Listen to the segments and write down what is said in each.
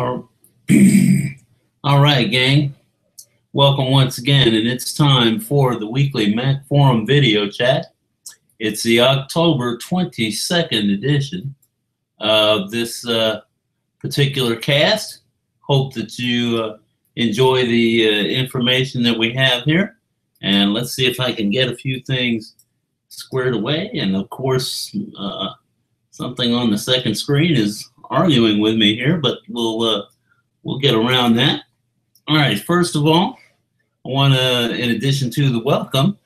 All all right, gang. Welcome once again, and it's time for the weekly Mac Forum video chat. It's the October 22nd edition of this particular cast. Hope that you enjoy the information that we have here. And let's see if I can get a few things squared away. And of course, something on the second screen is arguing with me here, but we'll get around that. All right, first of all, I want to, in addition to the welcome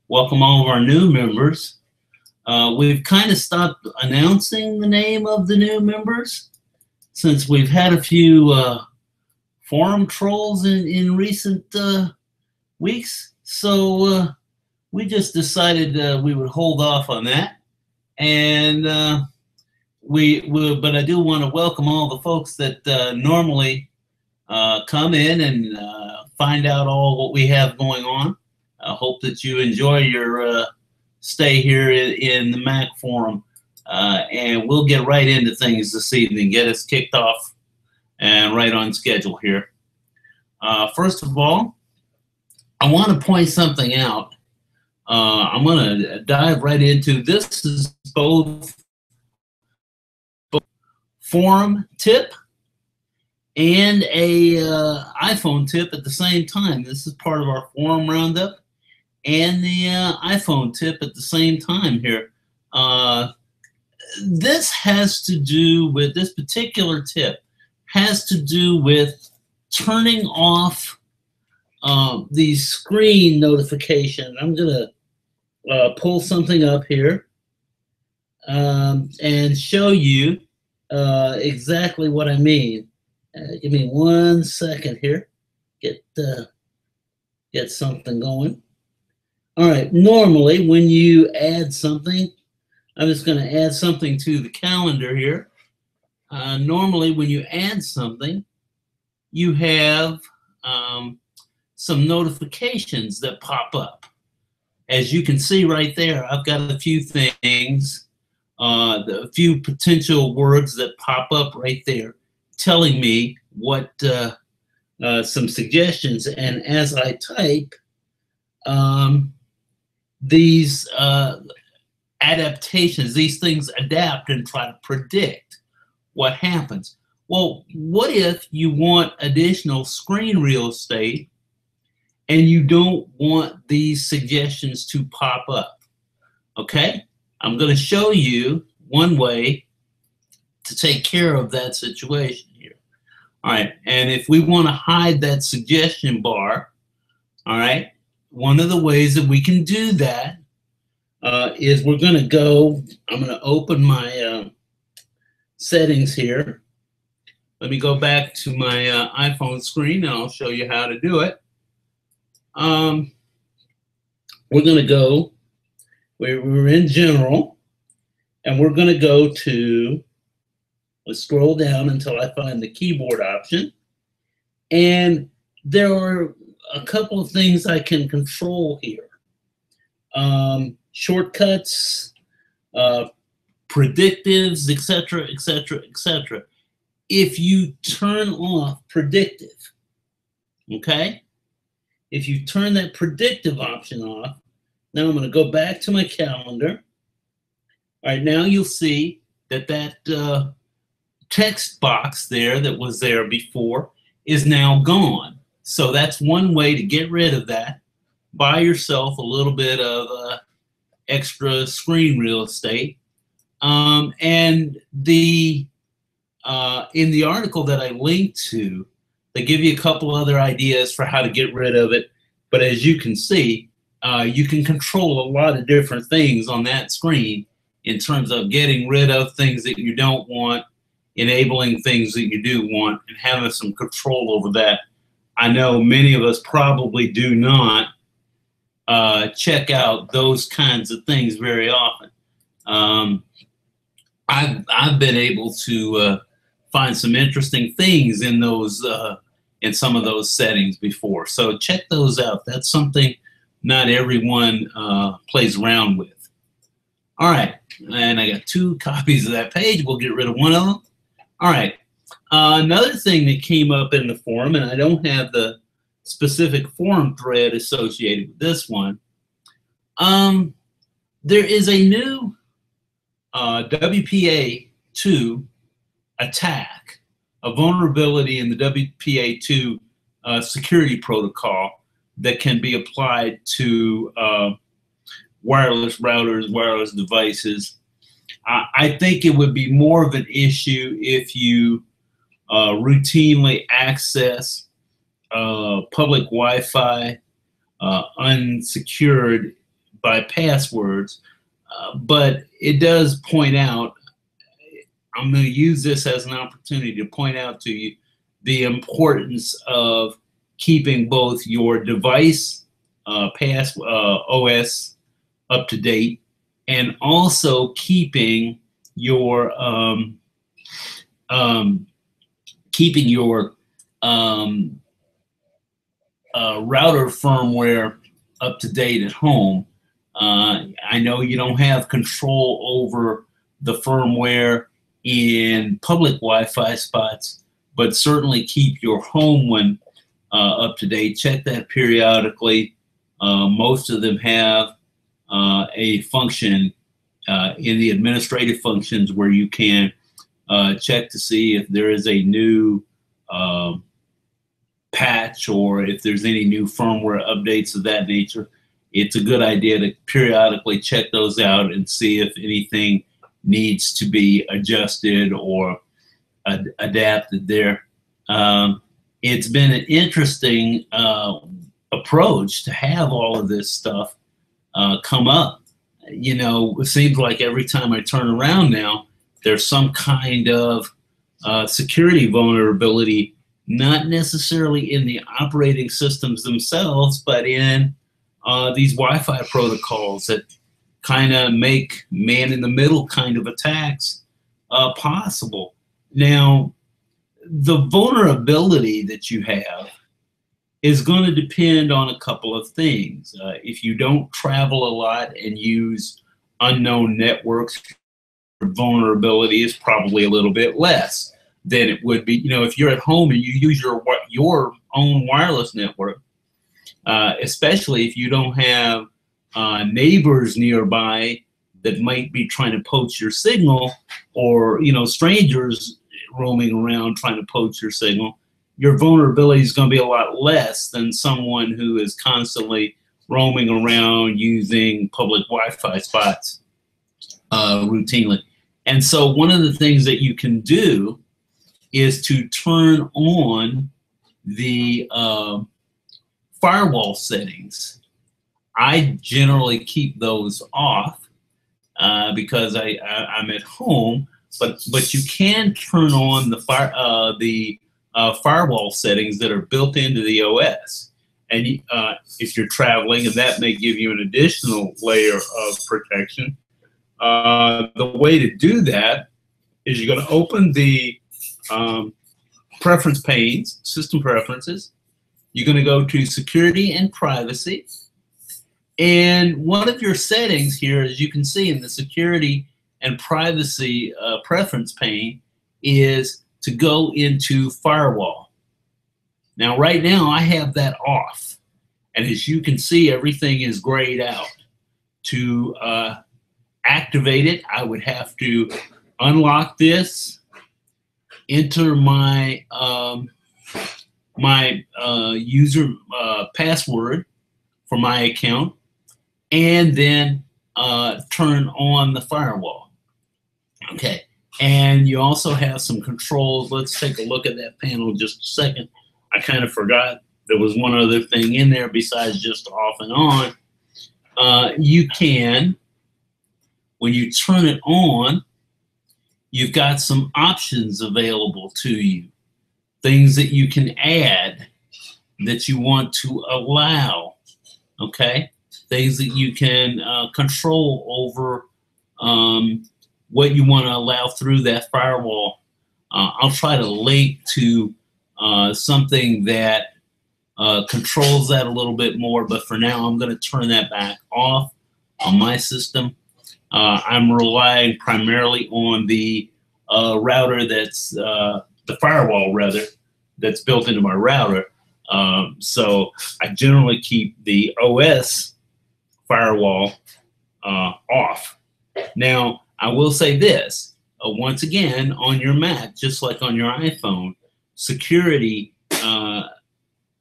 all of our new members. We've kind of stopped announcing the name of the new members since we've had a few forum trolls in recent weeks. So we just decided we would hold off on that. And but I do want to welcome all the folks that normally come in and find out all what we have going on. I hope that you enjoy your stay here in the Mac Forum. And we'll get right into things this evening, get us kicked off and right on schedule here. First of all, I want to point something out. I'm going to dive right into this. Is both forum tip and a iPhone tip at the same time. This is part of our forum roundup and the iPhone tip at the same time here. This has to do with, this particular tip has to do with turning off these screen notifications. I'm going to pull something up here and show you exactly what I mean. Give me 1 second here. Get something going. All right. Normally, when you add something, I'm just going to add something to the calendar here. Normally, when you add something, you have some notifications that pop up. As you can see right there, I've got a few things, a few potential words that pop up right there, telling me what some suggestions. And as I type, these adaptations, these things adapt and try to predict what happens. Well, what if you want additional screen real estate and you don't want these suggestions to pop up? Okay, I'm going to show you one way to take care of that situation here. All right, and if we want to hide that suggestion bar, all right, one of the ways that we can do that is we're going to go, I'm going to open my settings here. Let me go back to my iPhone screen and I'll show you how to do it. We're going to go, we're in general, and we're going to go to, let's scroll down until I find the keyboard option. And there are a couple of things I can control here. Shortcuts, predictives, etc., etc., etc. If you turn off predictive, okay? If you turn that predictive option off, now I'm going to go back to my calendar. All right, now you'll see that that text box there that was there before is now gone. So that's one way to get rid of that. Buy yourself a little bit of extra screen real estate. And the in the article that I linked to, they give you a couple other ideas for how to get rid of it. But as you can see, you can control a lot of different things on that screen in terms of getting rid of things that you don't want, enabling things that you do want, and having some control over that. I know many of us probably do not check out those kinds of things very often. I've been able to find some interesting things in those in some of those settings before. So check those out. That's something not everyone plays around with. All right, and I got 2 copies of that page. We'll get rid of one of them. All right, Another thing that came up in the forum, and I don't have the specific forum thread associated with this one, there is a new WPA2 attack, a vulnerability in the WPA2 security protocol that can be applied to wireless routers, wireless devices. I think it would be more of an issue if you routinely access public Wi-Fi unsecured by passwords, but it does point out, I'm going to use this as an opportunity to point out to you the importance of keeping both your device OS up to date, and also keeping your router firmware up to date at home. I know you don't have control over the firmware in public Wi-Fi spots, but certainly keep your home one up to date. Check that periodically. Most of them have a function in the administrative functions where you can check to see if there is a new patch or if there's any new firmware updates of that nature. It's a good idea to periodically check those out and see if anything needs to be adjusted or adapted there. It's been an interesting approach to have all of this stuff come up. You know, it seems like every time I turn around now, there's some kind of security vulnerability, not necessarily in the operating systems themselves, but in these Wi-Fi protocols that kind of make man-in-the-middle kind of attacks possible. Now, the vulnerability that you have is going to depend on a couple of things. If you don't travel a lot and use unknown networks, vulnerability is probably a little bit less than it would be. You know, if you're at home and you use your own wireless network, especially if you don't have neighbors nearby that might be trying to poach your signal, or, you know, strangers roaming around trying to poach your signal, your vulnerability is going to be a lot less than someone who is constantly roaming around using public Wi-Fi spots routinely. And so one of the things that you can do is to turn on the firewall settings. I generally keep those off because I'm at home, but you can turn on the firewall settings that are built into the OS. And if you're traveling, and that may give you an additional layer of protection. The way to do that is you're going to open the preference panes, system preferences. You're going to go to security and privacy. And one of your settings here, as you can see in the security and privacy preference pane, is to go into firewall. Now, right now, I have that off. And as you can see, everything is grayed out. To activate it, I would have to unlock this, enter my user password for my account, and then turn on the firewall. Okay, and you also have some controls. Let's take a look at that panel just a second. I kind of forgot there was one other thing in there besides just off and on. You can, when you turn it on, you've got some options available to you, things that you can add that you want to allow, okay? Things that you can control over what you want to allow through that firewall. I'll try to link to something that controls that a little bit more, but for now I'm going to turn that back off on my system. I'm relying primarily on the router that's the firewall rather, that's built into my router. So I generally keep the OS firewall off. Now, I will say this, once again, on your Mac, just like on your iPhone, security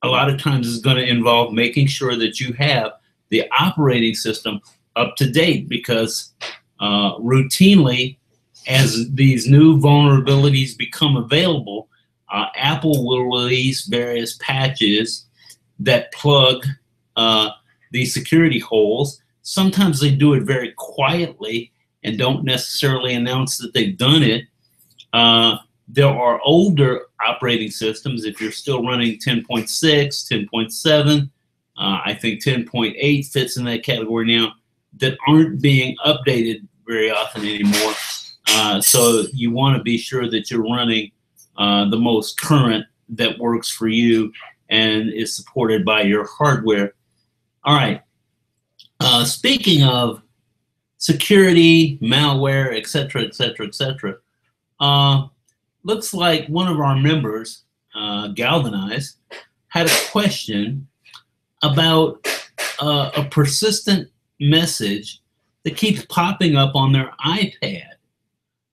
a lot of times is going to involve making sure that you have the operating system up to date, because routinely, as these new vulnerabilities become available, Apple will release various patches that plug these security holes. Sometimes they do it very quietly and don't necessarily announce that they've done it. There are older operating systems, if you're still running 10.6, 10.7, I think 10.8 fits in that category now, that aren't being updated very often anymore. So you want to be sure that you're running the most current that works for you and is supported by your hardware. All right. Speaking of security, malware, etc., etc., etc., looks like one of our members, Galvanize, had a question about a persistent message that keeps popping up on their iPad,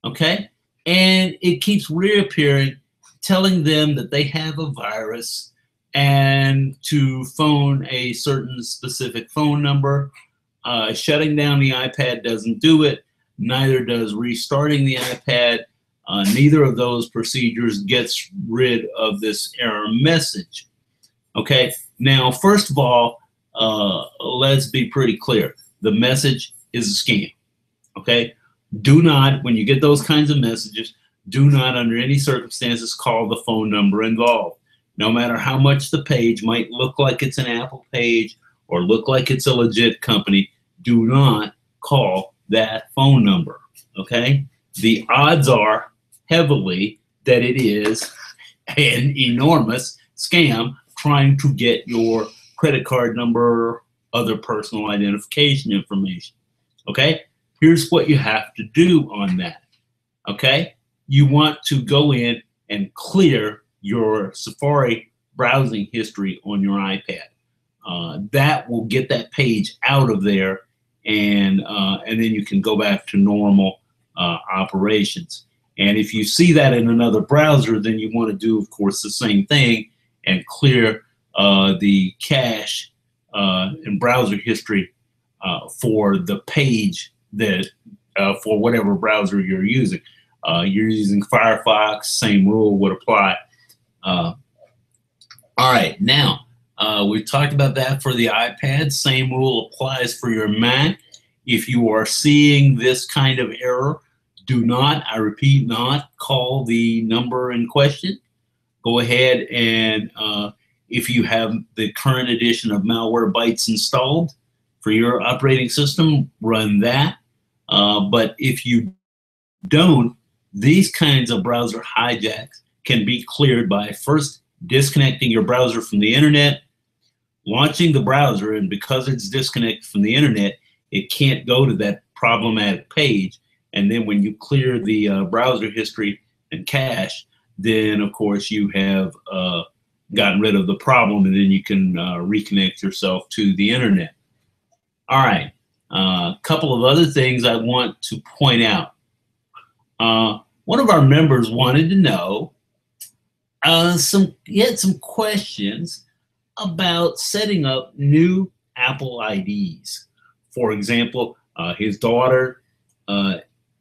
okay? And it keeps reappearing, telling them that they have a virus and to phone a certain specific phone number. Shutting down the iPad doesn't do it. Neither does restarting the iPad. Neither of those procedures gets rid of this error message. Okay, now first of all, let's be pretty clear. The message is a scam. Okay, do not, when you get those kinds of messages, do not under any circumstances call the phone number involved. No matter how much the page might look like it's an Apple page or look like it's a legit company, do not call that phone number. Okay, the odds are heavily that it is an enormous scam trying to get your credit card number, other personal identification information. Okay, here's what you have to do on that. Okay, you want to go in and clear your Safari browsing history on your iPad. That will get that page out of there, and then you can go back to normal operations. And if you see that in another browser, then you want to do, of course, the same thing and clear the cache and browser history for the page that for whatever browser you're using. You're using Firefox, same rule would apply. All right, now we've talked about that for the iPad. Same rule applies for your Mac. If you are seeing this kind of error, do not, I repeat, not call the number in question. Go ahead and if you have the current edition of Malwarebytes installed for your operating system, run that. But if you don't, these kinds of browser hijacks can be cleared by first disconnecting your browser from the internet, launching the browser, and because it's disconnected from the internet, it can't go to that problematic page. And then when you clear the browser history and cache, then of course you have gotten rid of the problem, and then you can reconnect yourself to the internet. All right, a couple of other things I want to point out. One of our members wanted to know he had some questions about setting up new Apple IDs. For example, his daughter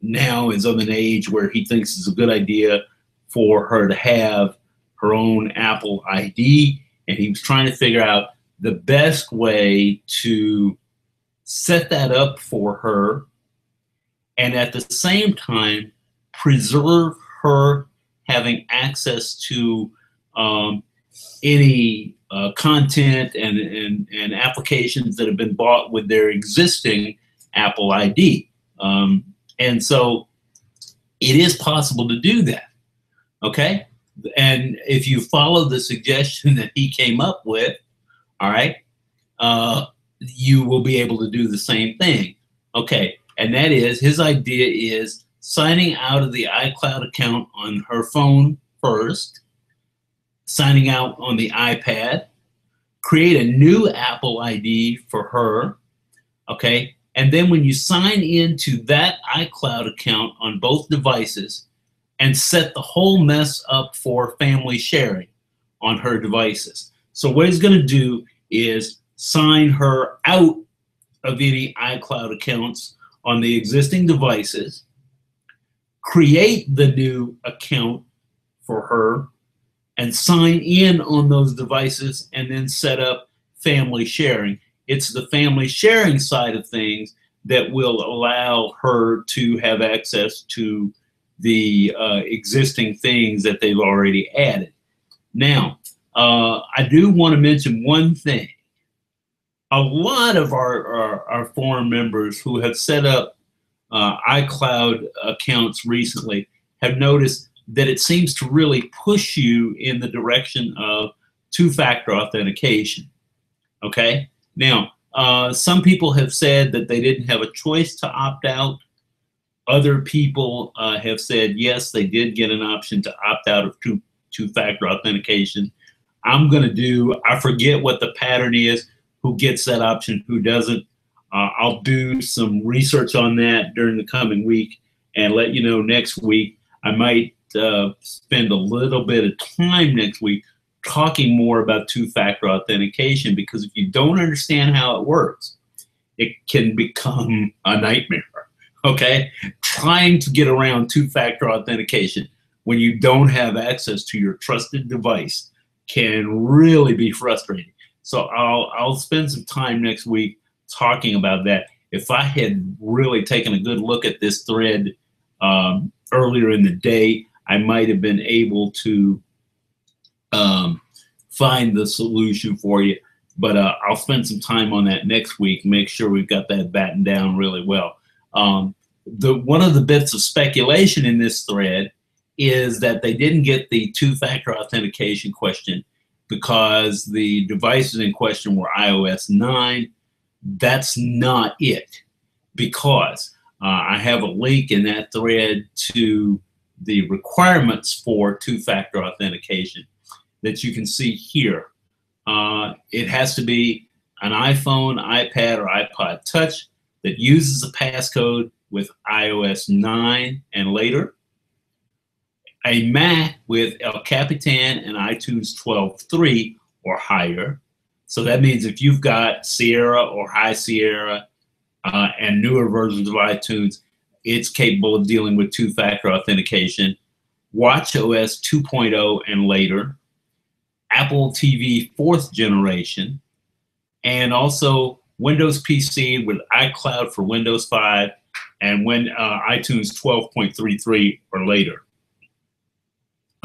now is of an age where he thinks it's a good idea for her to have her own Apple ID, and he was trying to figure out the best way to set that up for her and at the same time preserve her having access to any content and applications that have been bought with their existing Apple ID. And so it is possible to do that, okay? And if you follow the suggestion that he came up with, all right, you will be able to do the same thing. Okay, and that is, his idea is signing out of the iCloud account on her phone first, signing out on the iPad, create a new Apple ID for her, okay? And then when you sign into that iCloud account on both devices and set the whole mess up for family sharing on her devices. So what he's going to do is sign her out of any iCloud accounts on the existing devices, create the new account for her, and sign in on those devices, and then set up family sharing. It's the family sharing side of things that will allow her to have access to the existing things that they've already added. Now, I do want to mention one thing. A lot of our forum members who have set up iCloud accounts recently have noticed that it seems to really push you in the direction of two-factor authentication. Okay? Now, some people have said that they didn't have a choice to opt out. Other people have said, yes, they did get an option to opt out of two-factor authentication. I'm going to do, I forget what the pattern is, who gets that option, who doesn't. I'll do some research on that during the coming week and let you know next week. I might spend a little bit of time next week talking more about two-factor authentication, because if you don't understand how it works, it can become a nightmare, okay? Trying to get around two-factor authentication when you don't have access to your trusted device can really be frustrating. So I'll spend some time next week talking about that. If I had really taken a good look at this thread earlier in the day, I might have been able to find the solution for you. But I'll spend some time on that next week, make sure we've got that battened down really well. One of the bits of speculation in this thread is that they didn't get the two-factor authentication question because the devices in question were iOS 9. That's not it, because I have a link in that thread to the requirements for two-factor authentication that you can see here. It has to be an iPhone, iPad, or iPod Touch that uses a passcode with iOS 9 and later, a Mac with El Capitan and iTunes 12.3 or higher. So that means if you've got Sierra or High Sierra and newer versions of iTunes, it's capable of dealing with two-factor authentication. WatchOS 2.0 and later, Apple TV 4th generation, and also Windows PC with iCloud for Windows 5 and iTunes 12.33 or later.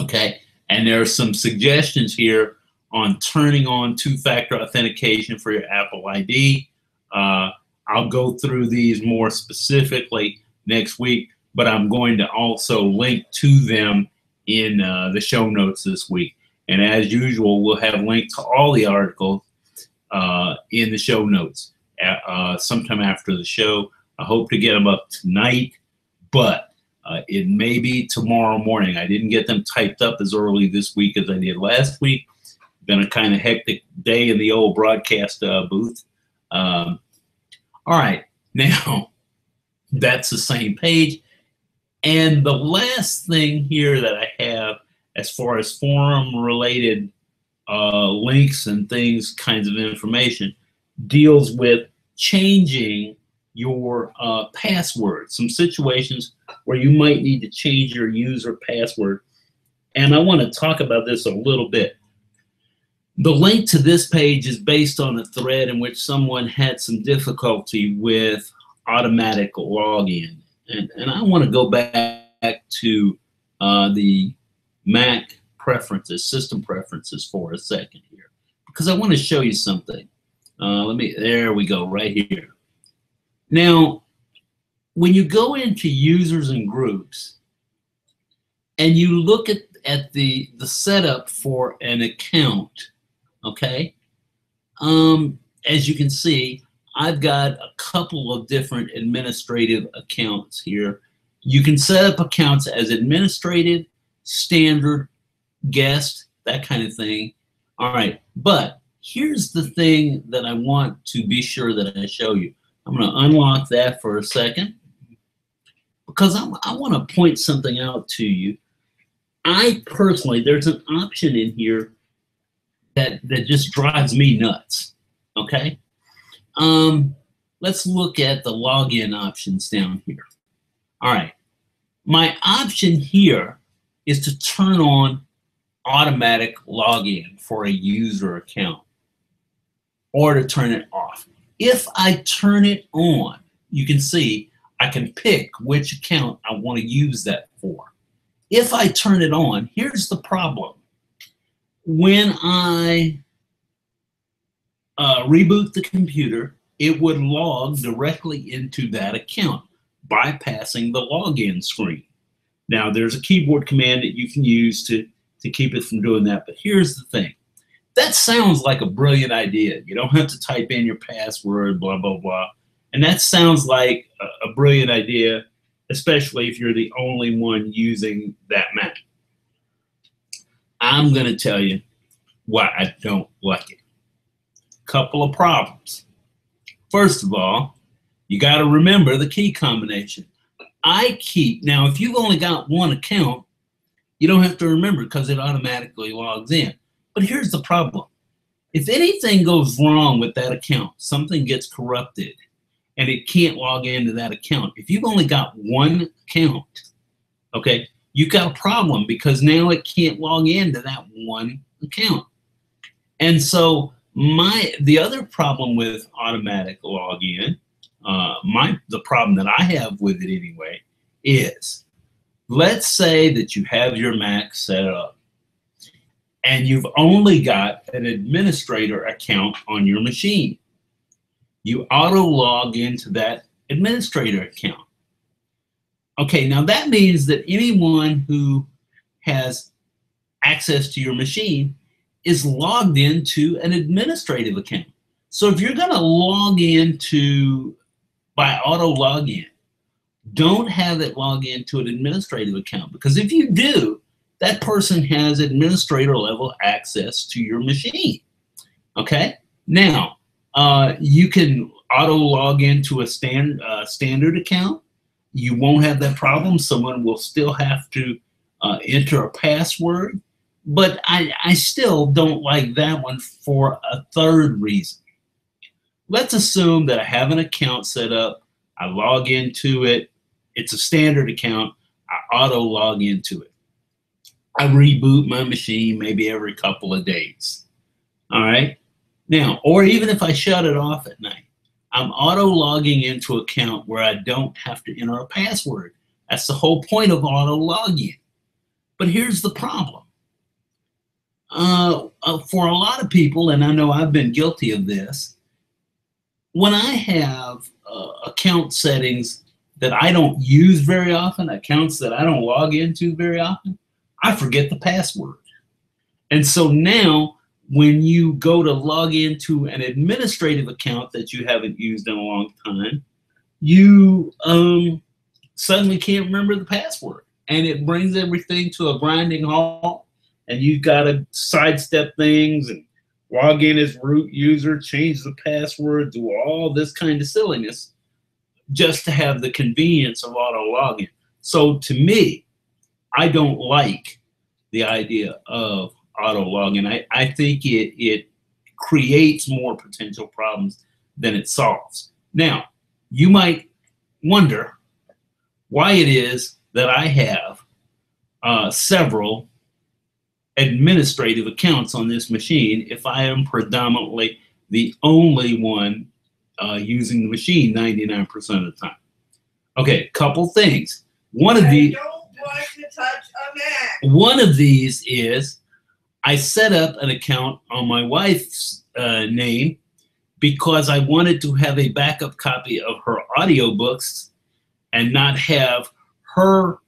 Okay, and there are some suggestions here on turning on two-factor authentication for your Apple ID. I'll go through these more specifically next week, but I'm going to also link to them in the show notes this week. And as usual, we'll have links to all the articles in the show notes sometime after the show. I hope to get them up tonight, but it may be tomorrow morning. I didn't get them typed up as early this week as I did last week. Been a kind of hectic day in the old broadcast booth. All right, now that's the same page. And the last thing here that I have as far as forum-related links and things, kinds of information, deals with changing your password, some situations where you might need to change your user password. And I want to talk about this a little bit. The link to this page is based on a thread in which someone had some difficulty with automatic login. And I want to go back to the Mac preferences, system preferences for a second here, because I want to show you something. There we go, right here. Now, when you go into users and groups and you look at the setup for an account, okay, as you can see, I've got a couple of different administrative accounts here. You can set up accounts as administrative, standard, guest, that kind of thing. All right, but here's the thing that I want to be sure that I show you. I'm going to unlock that for a second because I want to point something out to you. I personally, there's an option in here that just drives me nuts, okay? Let's look at the login options down here. All right, my option here is to turn on automatic login for a user account or to turn it off. If I turn it on, you can see I can pick which account I want to use that for. If I turn it on, here's the problem. When I reboot the computer, it would log directly into that account, bypassing the login screen. Now, there's a keyboard command that you can use to keep it from doing that, but here's the thing. That sounds like a brilliant idea. You don't have to type in your password, blah, blah, blah. And that sounds like a brilliant idea, especially if you're the only one using that Mac. I'm going to tell you why I don't like it. Couple of problems. First of all, you got to remember the key combination. Now, if you've only got one account, you don't have to remember because it automatically logs in. But here's the problem. If anything goes wrong with that account, something gets corrupted, and it can't log into that account. If you've only got one account, okay, you've got a problem because now it can't log into that one account. And so the other problem with automatic login, the problem that I have with it anyway, is let's say that you have your Mac set up and you've only got an administrator account on your machine. You auto log into that administrator account. Okay, now that means that anyone who has access to your machine is logged into an administrative account. So if you're going to log into by auto login, don't have it log into an administrative account, because if you do, that person has administrator level access to your machine. Okay, now you can auto log into a standard account. You won't have that problem. Someone will still have to enter a password, but I still don't like that one for a third reason. Let's assume that I have an account set up. I log into it. It's a standard account. I auto log into it. I reboot my machine maybe every couple of days. All right. Now, or even if I shut it off at night, I'm auto logging into an account where I don't have to enter a password. That's the whole point of auto login. But here's the problem. For a lot of people, and I know I've been guilty of this, when I have account settings that I don't use very often, accounts that I don't log into very often, I forget the password. And so now when you go to log into an administrative account that you haven't used in a long time, you suddenly can't remember the password. And it brings everything to a grinding halt. And you've got to sidestep things and log in as root user, change the password, do all this kind of silliness just to have the convenience of auto login. So to me, I don't like the idea of auto login. I think it creates more potential problems than it solves. Now, you might wonder why it is that I have several administrative accounts on this machine if I am predominantly the only one using the machine 99% of the time. Okay, couple things. One of these is I set up an account on my wife's name because I wanted to have a backup copy of her audiobooks and not have her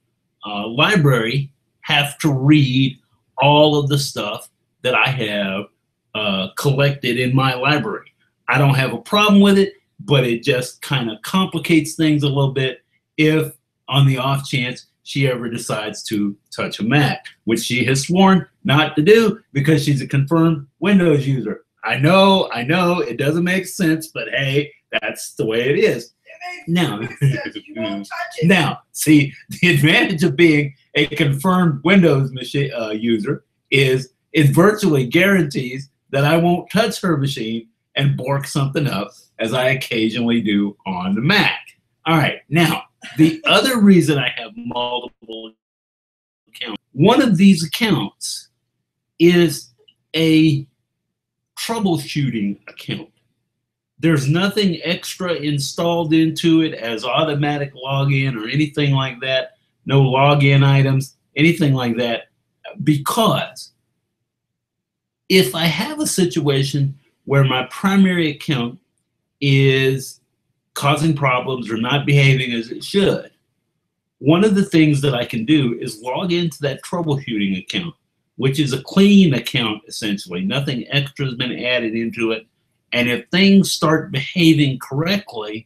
library have to read all of the stuff that I have collected in my library. I don't have a problem with it, but it just kind of complicates things a little bit if on the off chance she ever decides to touch a Mac, which she has sworn not to do because she's a confirmed Windows user. I know, it doesn't make sense, but hey, that's the way it is. Now, now, see, the advantage of being a confirmed Windows machine user is it virtually guarantees that I won't touch her machine and bork something up, as I occasionally do on the Mac. All right, now, the other reason I have multiple accounts, one of these accounts is a troubleshooting account. There's nothing extra installed into it as automatic login or anything like that. No login items, anything like that. Because if I have a situation where my primary account is causing problems or not behaving as it should, one of the things that I can do is log into that troubleshooting account, which is a clean account essentially. Nothing extra has been added into it. And if things start behaving correctly,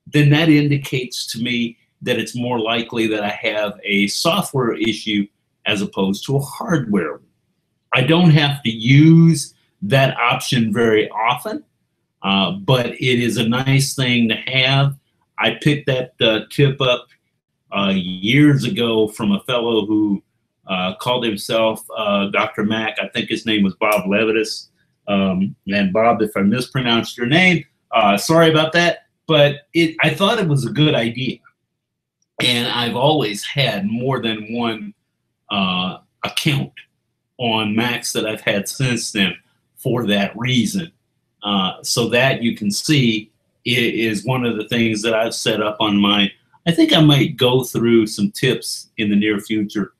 then that indicates to me that it's more likely that I have a software issue as opposed to a hardware one. I don't have to use that option very often, but it is a nice thing to have. I picked that tip up years ago from a fellow who called himself Dr. Mac. I think his name was Bob Levitas. And Bob, if I mispronounced your name, sorry about that, but I thought it was a good idea. And I've always had more than one account on Macs that I've had since then for that reason. So that you can see is one of the things that I've set up on my, I think I might go through some tips in the near future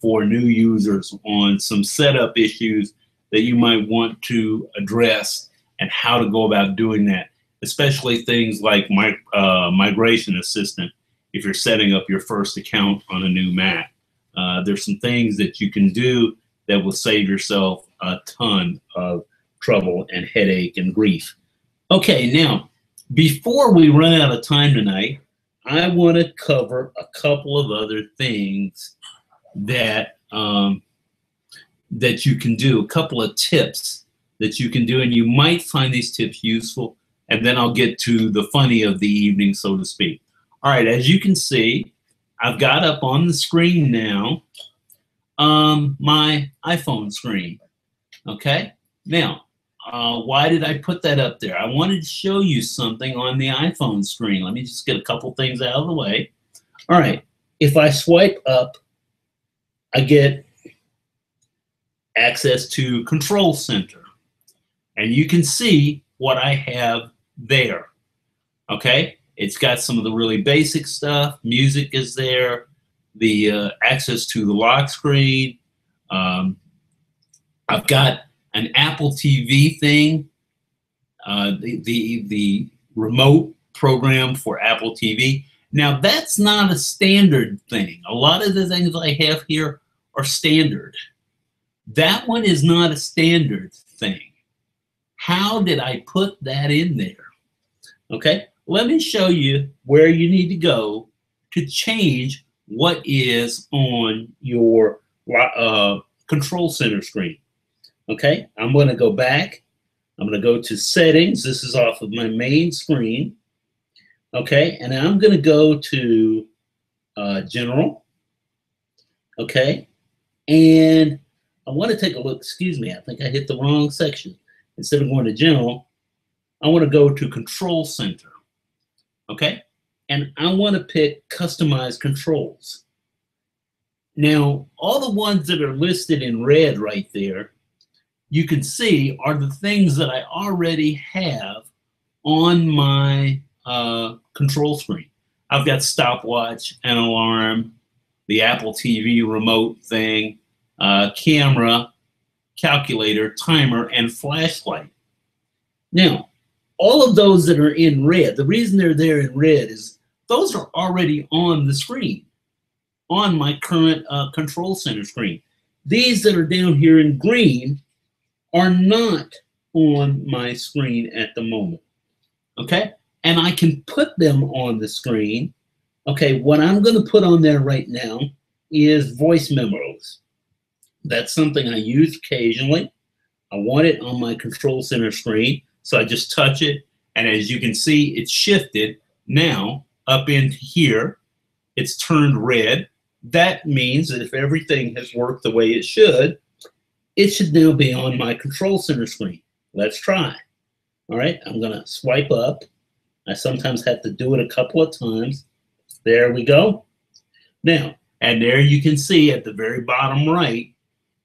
for new users on some setup issues that you might want to address and how to go about doing that, especially things like migration assistant if you're setting up your first account on a new Mac. There's some things that you can do that will save yourself a ton of trouble and headache and grief. Okay, now, before we run out of time tonight, I want to cover a couple of other things that that you can do, a couple of tips that you can do, and you might find these tips useful, and then I'll get to the funny of the evening, so to speak. All right, as you can see, I've got up on the screen now my iPhone screen, okay? Now, why did I put that up there? I wanted to show you something on the iPhone screen. Let me just get a couple things out of the way. All right, if I swipe up, I get access to Control Center. And you can see what I have there, okay? It's got some of the really basic stuff. Music is there. The access to the lock screen. I've got an Apple TV thing, the remote program for Apple TV. Now, that's not a standard thing. A lot of the things I have here are standard. That one is not a standard thing. How did I put that in there? Okay, let me show you where you need to go to change what is on your Control Center screen. Okay, I'm going to go back. I'm going to go to Settings. This is off of my main screen. Okay, and I'm going to go to General. Okay, and I want to take a look. Excuse me, I think I hit the wrong section. Instead of going to General, I want to go to Control Center. Okay, and I want to pick Customize Controls. Now, all the ones that are listed in red right there, you can see are the things that I already have on my control screen. I've got stopwatch, an alarm, the Apple TV remote thing, camera, calculator, timer, and flashlight. Now, all of those that are in red, the reason they're there in red is those are already on the screen, on my current Control Center screen. These that are down here in green are not on my screen at the moment, okay? And I can put them on the screen, Okay, what I'm going to put on there right now is voice memos. That's something I use occasionally. I want it on my control center screen, so I just touch it, and as you can see, it's shifted now up into here. It's turned red. That means that if everything has worked the way it should now be on my control center screen. Let's try. All right, I'm going to swipe up. I sometimes have to do it a couple of times. There we go. Now, and there you can see at the very bottom right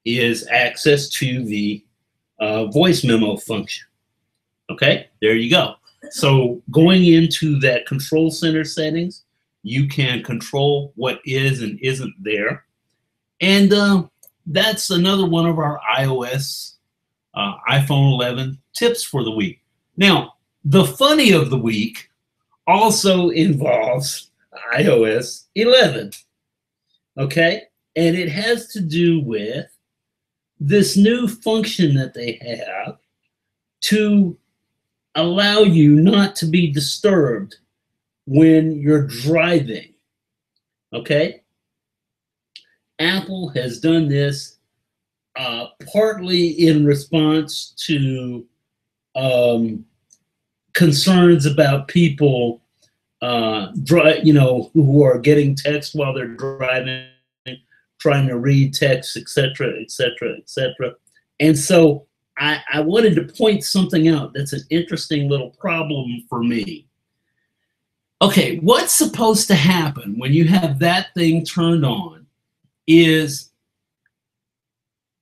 is access to the voice memo function. Okay, there you go. So going into that control center settings, you can control what is and isn't there. And that's another one of our iOS, iPhone 11 tips for the week. Now, the funny of the week also involves iOS 11. Okay, and it has to do with this new function that they have to allow you not to be disturbed when you're driving. Okay? Apple has done this partly in response to concerns about people who are getting text while they're driving, trying to read text, etc., etc., etc. And so I wanted to point something out that's an interesting little problem for me. Okay, what's supposed to happen when you have that thing turned on is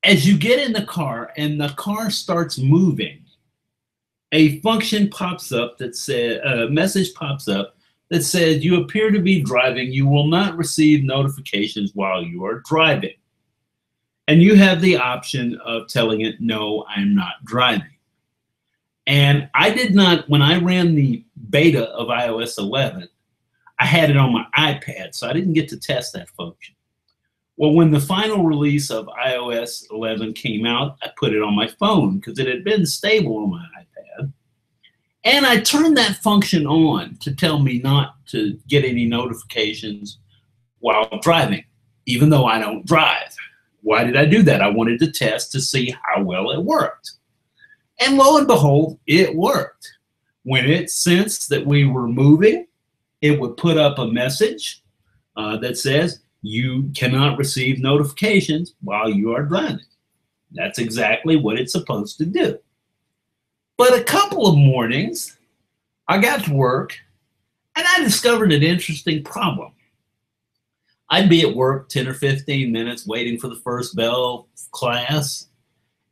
as you get in the car and the car starts moving, a function pops up that says, a message pops up that says, you appear to be driving. You will not receive notifications while you are driving. And you have the option of telling it, no, I'm not driving. And I did not, when I ran the beta of iOS 11, I had it on my iPad, so I didn't get to test that function. Well, when the final release of iOS 11 came out, I put it on my phone because it had been stable on my iPad. And I turned that function on to tell me not to get any notifications while driving, even though I don't drive. Why did I do that? I wanted to test to see how well it worked. And lo and behold, it worked. When it sensed that we were moving, it would put up a message that says, you cannot receive notifications while you are driving. That's exactly what it's supposed to do. But a couple of mornings, I got to work, and I discovered an interesting problem. I'd be at work 10 or 15 minutes waiting for the first bell class,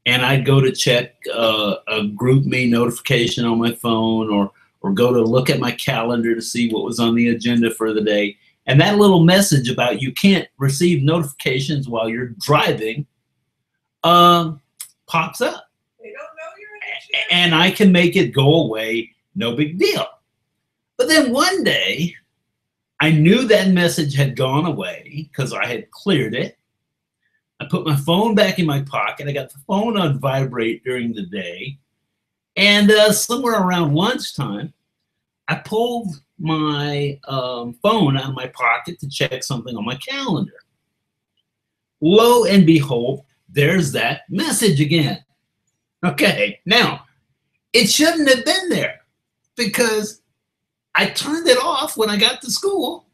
and I'd go to check a GroupMe notification on my phone or go to look at my calendar to see what was on the agenda for the day. And that little message about you can't receive notifications while you're driving pops up. They don't know you're in the And I can make it go away, no big deal. But then one day, I knew that message had gone away because I had cleared it. I put my phone back in my pocket. I got the phone on vibrate during the day. And somewhere around lunchtime, I pulled my phone out of my pocket to check something on my calendar. Lo and behold, there's that message again. Okay, now, it shouldn't have been there because I turned it off when I got to school.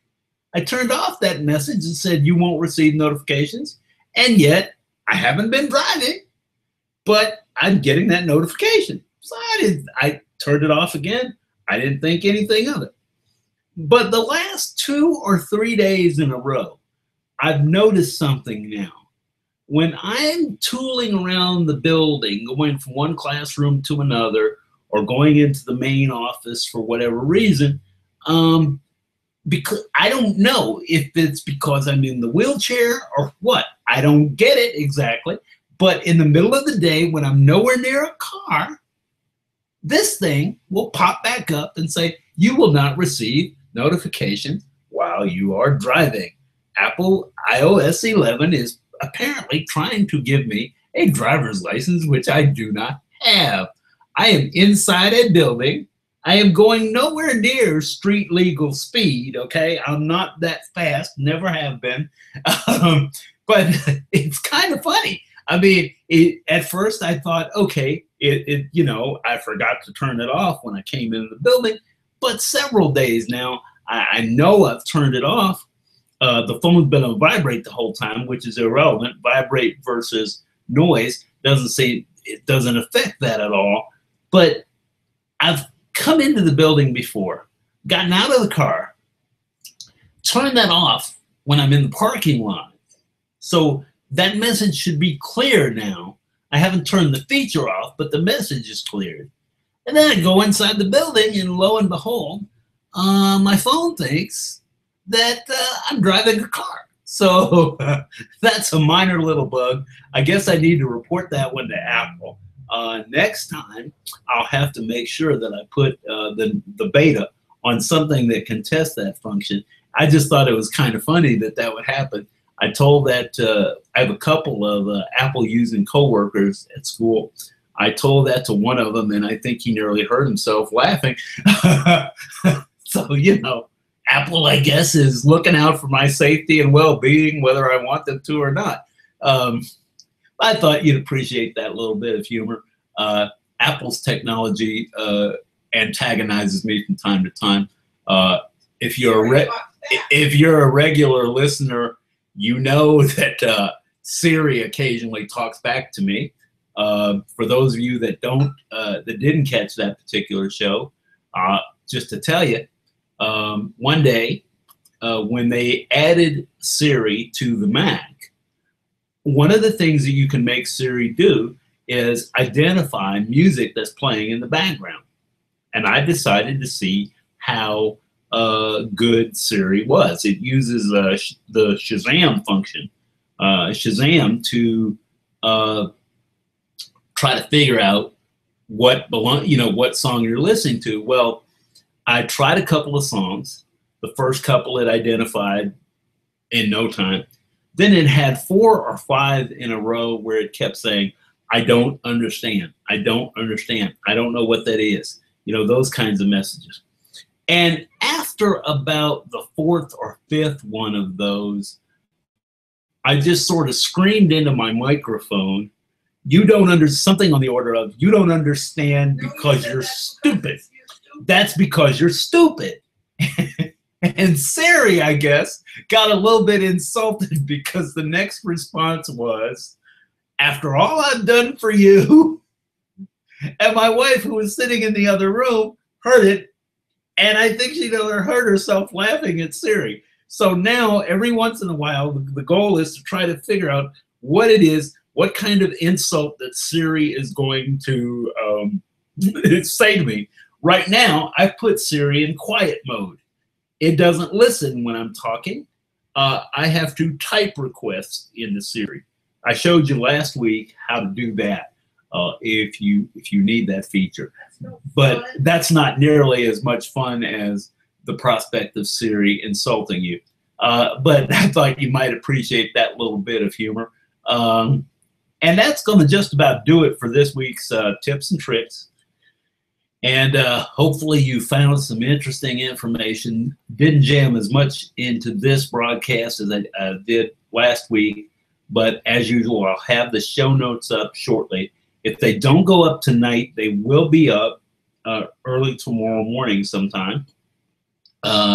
I turned off that message and said, you won't receive notifications. And yet, I haven't been driving, but I'm getting that notification. So I turned it off again. I didn't think anything of it. But the last 2 or 3 days in a row, I've noticed something now. When I'm tooling around the building, going from one classroom to another, or going into the main office for whatever reason, because I don't know if it's because I'm in the wheelchair or what. I don't get it exactly. But in the middle of the day, when I'm nowhere near a car, this thing will pop back up and say, you will not receive notifications while you are driving. Apple iOS 11 is apparently trying to give me a driver's license, which I do not have. I am inside a building. I am going nowhere near street legal speed, okay? I'm not that fast, never have been. But it's kind of funny. I mean, at first I thought, okay, you know, I forgot to turn it off when I came into the building, but several days now, I know I've turned it off. The phone's been on vibrate the whole time, which is irrelevant. Vibrate versus noise it doesn't affect that at all. But I've come into the building before, gotten out of the car, turned that off when I'm in the parking lot. So that message should be clear now. I haven't turned the feature off, but the message is cleared. And then I go inside the building, and lo and behold, my phone thinks that I'm driving a car. So that's a minor little bug. I guess I need to report that one to Apple. Next time, I'll have to make sure that I put the beta on something that can test that function. I just thought it was kind of funny that that would happen. I told that I have a couple of Apple using coworkers at school. I told that to one of them, and I think he nearly hurt himself laughing. So, you know, Apple, I guess, is looking out for my safety and well-being, whether I want them to or not. I thought you'd appreciate that little bit of humor. Apple's technology antagonizes me from time to time. If you're a regular listener, you know that Siri occasionally talks back to me. For those of you that didn't catch that particular show, just to tell you, one day when they added Siri to the Mac, one of the things that you can make Siri do is identify music that's playing in the background. And I decided to see how good Siri was. It uses the Shazam function, Shazam, to try to figure out what song you're listening to. Well, I tried a couple of songs. The first couple it identified in no time. Then it had 4 or 5 in a row where it kept saying, I don't understand. I don't understand. I don't know what that is. You know, those kinds of messages. And after about the 4th or 5th one of those, I just sort of screamed into my microphone, you don't understand, something on the order of, you don't understand because you're stupid. That's because you're stupid. And Siri, I guess, got a little bit insulted because the next response was, after all I've done for you, and my wife, who was sitting in the other room, heard it, and I think she heard herself laughing at Siri. So now, every once in a while, the goal is to try to figure out what it is, what kind of insult that Siri is going to say to me. Right now, I put Siri in quiet mode. It doesn't listen when I'm talking. I have to type requests into Siri. I showed you last week how to do that if you need that feature. But that's not nearly as much fun as the prospect of Siri insulting you. But I thought you might appreciate that little bit of humor. And that's going to just about do it for this week's tips and tricks. And hopefully you found some interesting information. Didn't jam as much into this broadcast as I did last week. But as usual, I'll have the show notes up shortly. If they don't go up tonight, they will be up early tomorrow morning sometime.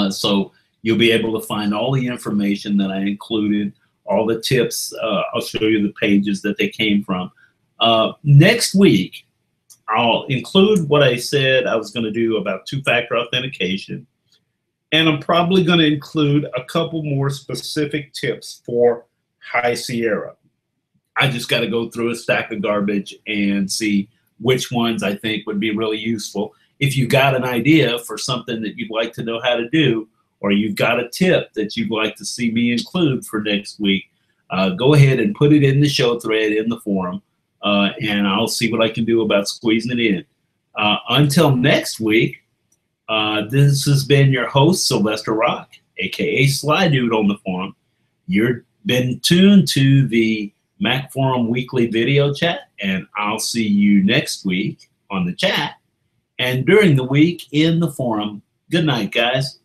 So you'll be able to find all the information that I included, all the tips. I'll show you the pages that they came from. Next week, I'll include what I said I was going to do about two-factor authentication. And I'm probably going to include a couple more specific tips for High Sierra. I just got to go through a stack of garbage and see which ones I think would be really useful. If you got an idea for something that you'd like to know how to do, or you've got a tip that you'd like to see me include for next week, go ahead and put it in the show thread in the forum, and I'll see what I can do about squeezing it in. Until next week, this has been your host, Sylvester Rock, aka Sly Dude on the forum. You've been tuned to the Mac Forum Weekly Video Chat, and I'll see you next week on the chat. and during the week in the forum. Good night, guys.